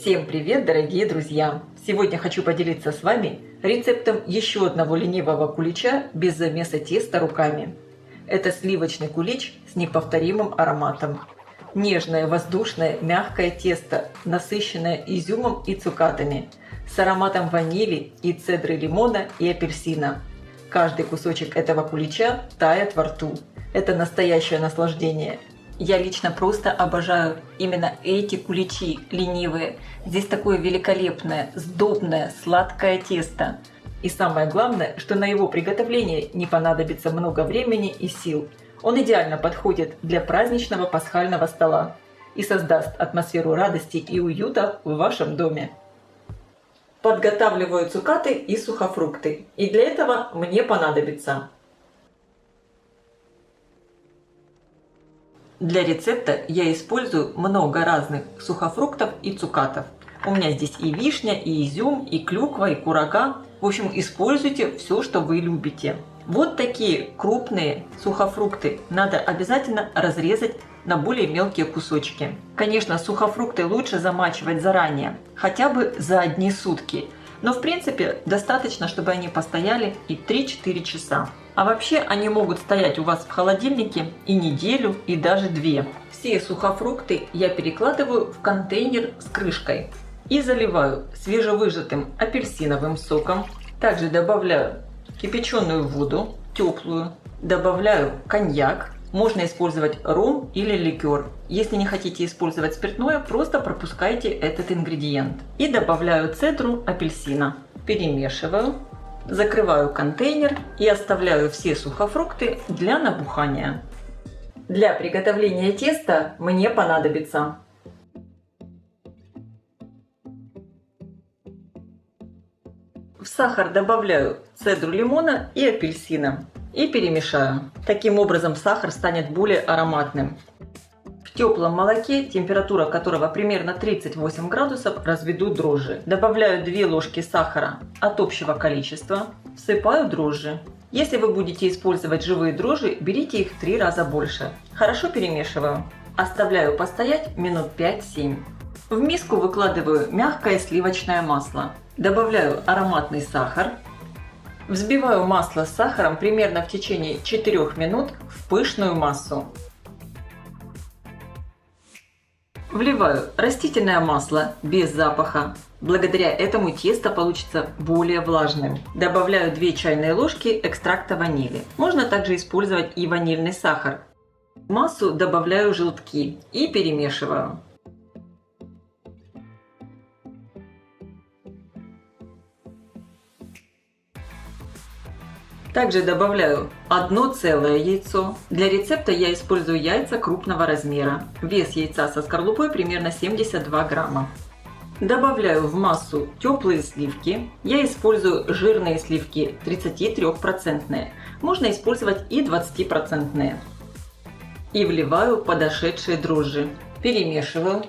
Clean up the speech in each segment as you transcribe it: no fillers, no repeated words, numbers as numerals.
Всем привет, дорогие друзья! Сегодня хочу поделиться с вами рецептом еще одного ленивого кулича без замеса теста руками. Это сливочный кулич с неповторимым ароматом. Нежное, воздушное, мягкое тесто, насыщенное изюмом и цукатами, с ароматом ванили и цедры лимона и апельсина. Каждый кусочек этого кулича тает во рту. Это настоящее наслаждение. Я лично просто обожаю именно эти куличи ленивые. Здесь такое великолепное, сдобное, сладкое тесто. И самое главное, что на его приготовление не понадобится много времени и сил. Он идеально подходит для праздничного пасхального стола и создаст атмосферу радости и уюта в вашем доме. Подготавливаю цукаты и сухофрукты. И для этого мне понадобится: для рецепта я использую много разных сухофруктов и цукатов. У меня здесь и вишня, и изюм, и клюква, и курага. В общем, используйте все, что вы любите. Вот такие крупные сухофрукты надо обязательно разрезать на более мелкие кусочки. Конечно, сухофрукты лучше замачивать заранее, хотя бы за одни сутки. Но в принципе достаточно, чтобы они постояли и 3-4 часа. А вообще они могут стоять у вас в холодильнике и неделю, и даже 2. Все сухофрукты я перекладываю в контейнер с крышкой и заливаю свежевыжатым апельсиновым соком. Также добавляю кипяченую воду, теплую. Добавляю коньяк. Можно использовать ром или ликер. Если не хотите использовать спиртное, просто пропускайте этот ингредиент. И добавляю цедру апельсина. Перемешиваю. Закрываю контейнер и оставляю все сухофрукты для набухания. Для приготовления теста мне понадобится: в сахар добавляю цедру лимона и апельсина и перемешаю. Таким образом сахар станет более ароматным. В теплом молоке, температура которого примерно 38 градусов, разведу дрожжи. Добавляю 2 ложки сахара от общего количества. Всыпаю дрожжи. Если вы будете использовать живые дрожжи, берите их в 3 раза больше. Хорошо перемешиваю. Оставляю постоять минут 5-7. В миску выкладываю мягкое сливочное масло. Добавляю ароматный сахар. Взбиваю масло с сахаром примерно в течение 4 минут в пышную массу. Вливаю растительное масло без запаха. Благодаря этому тесто получится более влажным. Добавляю 2 чайные ложки экстракта ванили. Можно также использовать и ванильный сахар. В массу добавляю желтки и перемешиваю. Также добавляю 1 целое яйцо. Для рецепта я использую яйца крупного размера. Вес яйца со скорлупой примерно 72 грамма. Добавляю в массу теплые сливки. Я использую жирные сливки 33%. Можно использовать и 20%. И вливаю подошедшие дрожжи. Перемешиваю.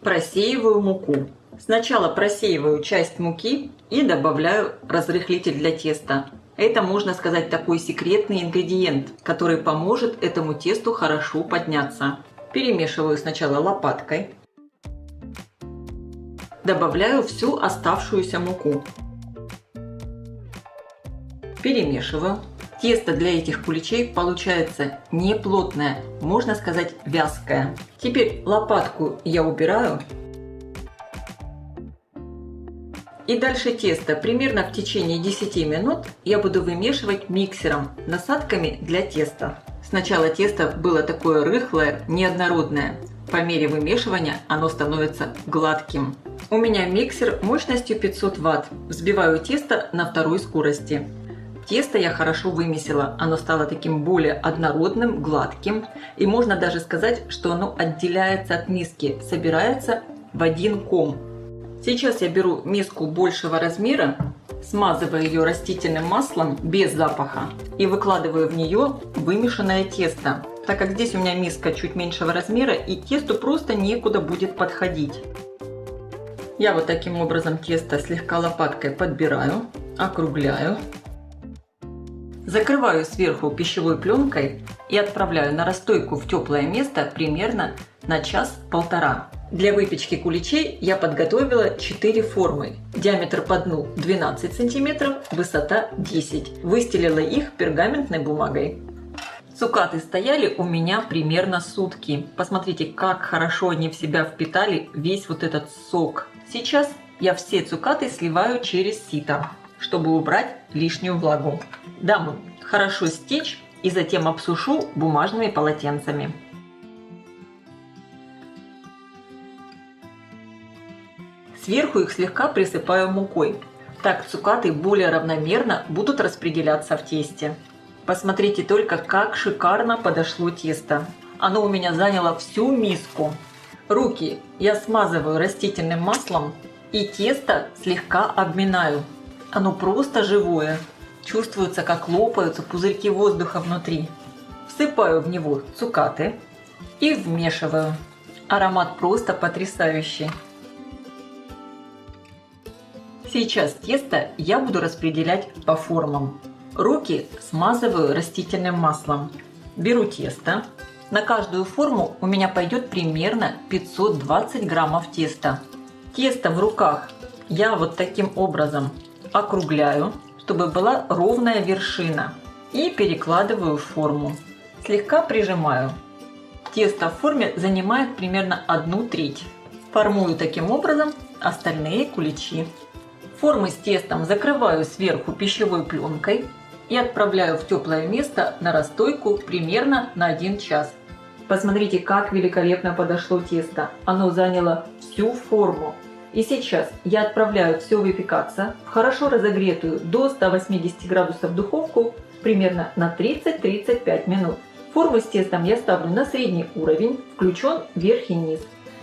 Просеиваю муку. Сначала просеиваю часть муки и добавляю разрыхлитель для теста. Это, можно сказать, такой секретный ингредиент, который поможет этому тесту хорошо подняться. Перемешиваю сначала лопаткой. Добавляю всю оставшуюся муку. Перемешиваю. Тесто для этих куличей получается не плотное, можно сказать, вязкое. Теперь лопатку я убираю. И дальше тесто примерно в течение 10 минут я буду вымешивать миксером насадками для теста. Сначала тесто было такое рыхлое, неоднородное. По мере вымешивания оно становится гладким. У меня миксер мощностью 500 Вт. Взбиваю тесто на 2 скорости. Тесто я хорошо вымесила. Оно стало таким более однородным, гладким. И можно даже сказать, что оно отделяется от миски, собирается в один ком. Сейчас я беру миску большего размера, смазываю ее растительным маслом без запаха и выкладываю в нее вымешанное тесто. Так как здесь у меня миска чуть меньшего размера и тесту просто некуда будет подходить. Я вот таким образом тесто слегка лопаткой подбираю, округляю. Закрываю сверху пищевой пленкой и отправляю на расстойку в теплое место примерно на час-полтора. Для выпечки куличей я подготовила 4 формы. Диаметр по дну 12 см, высота 10 Выстелила их пергаментной бумагой. Цукаты стояли у меня примерно сутки. Посмотрите, как хорошо они в себя впитали весь вот этот сок. Сейчас я все цукаты сливаю через сито, чтобы убрать лишнюю влагу. Дам им хорошо стечь и затем обсушу бумажными полотенцами. Сверху их слегка присыпаю мукой. Так цукаты более равномерно будут распределяться в тесте. Посмотрите только, как шикарно подошло тесто. Оно у меня заняло всю миску. Руки я смазываю растительным маслом и тесто слегка обминаю. Оно просто живое. Чувствуется, как лопаются пузырьки воздуха внутри. Всыпаю в него цукаты и вмешиваю. Аромат просто потрясающий. Сейчас тесто я буду распределять по формам. Руки смазываю растительным маслом. Беру тесто. На каждую форму у меня пойдет примерно 520 граммов теста. Тесто в руках я вот таким образом округляю, чтобы была ровная вершина. И перекладываю в форму. Слегка прижимаю. Тесто в форме занимает примерно 1/3. Формую таким образом остальные куличи. Формы с тестом закрываю сверху пищевой пленкой и отправляю в теплое место на расстойку примерно на 1 час. Посмотрите, как великолепно подошло тесто. Оно заняло всю форму. И сейчас я отправляю все выпекаться в хорошо разогретую до 180 градусов духовку примерно на 30-35 минут. Форму с тестом я ставлю на средний уровень, включен верх и низ.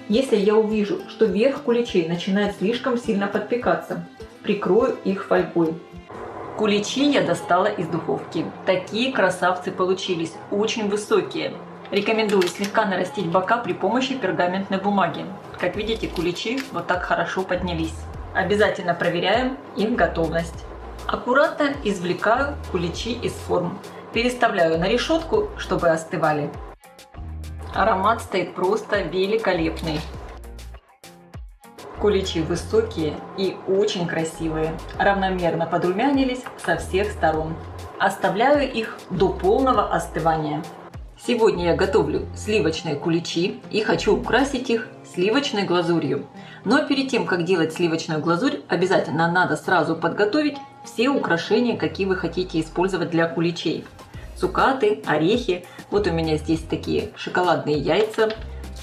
Если я увижу, что верх куличей начинает слишком сильно подпекаться, прикрою их фольгой. Куличи я достала из духовки. Такие красавцы получились, очень высокие. Рекомендую слегка нарастить бока при помощи пергаментной бумаги. Как видите, куличи вот так хорошо поднялись. Обязательно проверяем их готовность. Аккуратно извлекаю куличи из форм. Переставляю на решетку, чтобы остывали. Аромат стоит просто великолепный. Куличи высокие и очень красивые, равномерно подрумянились со всех сторон. Оставляю их до полного остывания. Сегодня я готовлю сливочные куличи и хочу украсить их сливочной глазурью. Но перед тем, как делать сливочную глазурь, обязательно надо сразу подготовить все украшения, какие вы хотите использовать для куличей. Цукаты, орехи, вот у меня здесь такие шоколадные яйца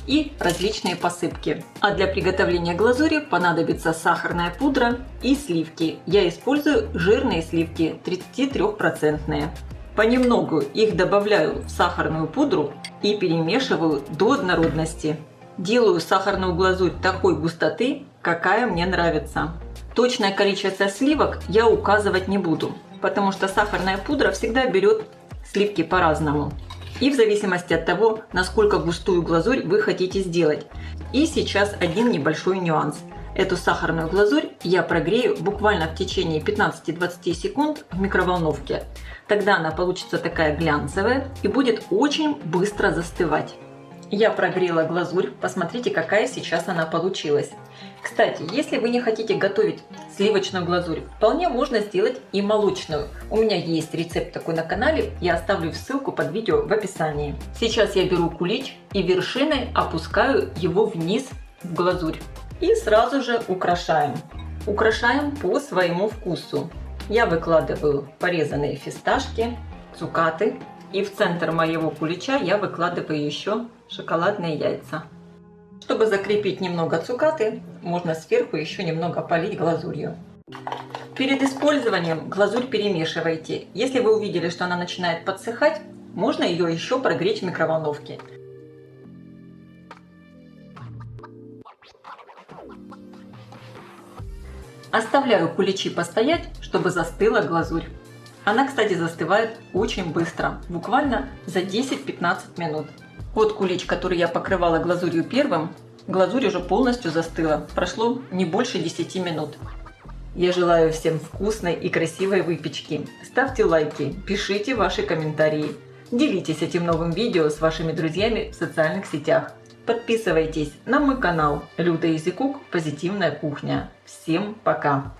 и различные посыпки. А для приготовления глазури понадобится сахарная пудра и сливки. Я использую жирные сливки, 33%. Понемногу их добавляю в сахарную пудру и перемешиваю до однородности. Делаю сахарную глазурь такой густоты, какая мне нравится. Точное количество сливок я указывать не буду, потому что сахарная пудра всегда берет сливки по-разному. И в зависимости от того, насколько густую глазурь вы хотите сделать. И сейчас один небольшой нюанс. Эту сахарную глазурь я прогрею буквально в течение 15-20 секунд в микроволновке. Тогда она получится такая глянцевая и будет очень быстро застывать. Я прогрела глазурь, посмотрите, какая сейчас она получилась. Кстати, если вы не хотите готовить сливочную глазурь, вполне можно сделать и молочную. У меня есть рецепт такой на канале, я оставлю ссылку под видео в описании. Сейчас я беру кулич и вершиной опускаю его вниз в глазурь. И сразу же украшаем. Украшаем по своему вкусу. Я выкладываю порезанные фисташки, цукаты. И в центр моего кулича я выкладываю еще шоколадные яйца. Чтобы закрепить немного цукаты, можно сверху еще немного полить глазурью. Перед использованием глазурь перемешивайте. Если вы увидели, что она начинает подсыхать, можно ее еще прогреть в микроволновке. Оставляю куличи постоять, чтобы застыла глазурь. Она, кстати, застывает очень быстро, буквально за 10-15 минут. Вот кулич, который я покрывала глазурью первым, глазурь уже полностью застыла. Прошло не больше 10 минут. Я желаю всем вкусной и красивой выпечки. Ставьте лайки, пишите ваши комментарии. Делитесь этим новым видео с вашими друзьями в социальных сетях. Подписывайтесь на мой канал Люда Изикук «Позитивная кухня». Всем пока!